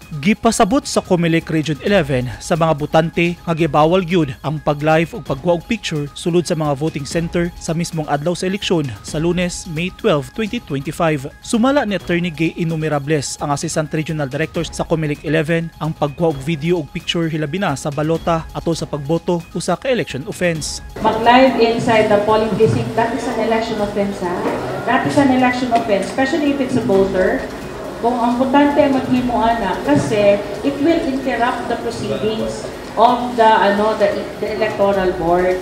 Gipasabot sa Comelec Region 11 sa mga botante nga gibawal gyud ang pag-live ug pagkuha og picture sulod sa mga voting center sa mismong adlaw sa eleksyon sa Lunes, May 12, 2025. Sumala ni Attorney Gay Innumerables, ang Assistant Regional Director sa Comelec 11, ang pagkuha og video ug picture hilabi na sa balota atol sa pagboto usa ka election offense. Mag-live inside the polling precinct, that is an election offense, ha? That is an election offense, especially if it's a voter. Kung ang botante ay maghimo ana, kasi it will interrupt the proceedings of the electoral board.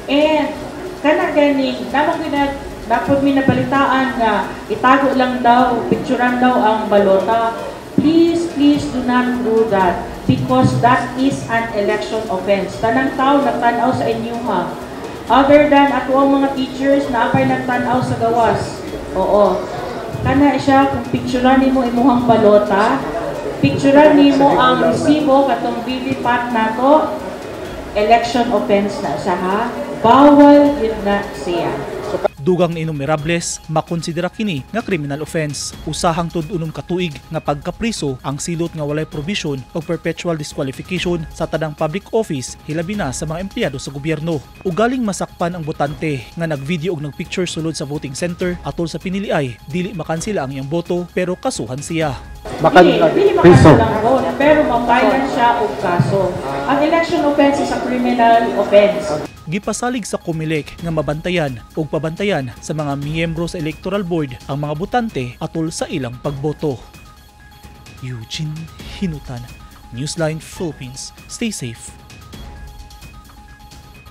And kana ganing dapat minabalitaan nga itago lang daw, picturean daw ang balota. Please do not do that because that is an election offense. Tanang tao nagtanaw sa inyo, ha. Other than ato ang mga teachers na apay nagtanaw sa gawas. Oo. Kana siya kung picturean nimo imuhang balota, picturean nimo ang resibo katong VVPAT nato, election offense na siya, ha. Bawal yun na siya. Dugang ni Innumerables, makonsidera kini nga criminal offense. Usahang tud-unom ka tuig nga pagkapriso ang silot nga walay provision o perpetual disqualification sa tanang public office hilabi na sa mga empleyado sa gobyerno. Ugaling masakpan ang botante nga nagvideo og nagpicture sulod sa voting center atol sa piniliay, dili makansela ang iyang boto pero kasuhan siya. Dili makansela ang vote pero mabayad siya og kaso. Ang election offense is a criminal offense. Gipasalig sa Comelec nga mabantayan o pabantayan sa mga miyembro sa Electoral Board ang mga botante atol sa ilang pagboto. Eugene Hinutan, Newsline Philippines. Stay safe.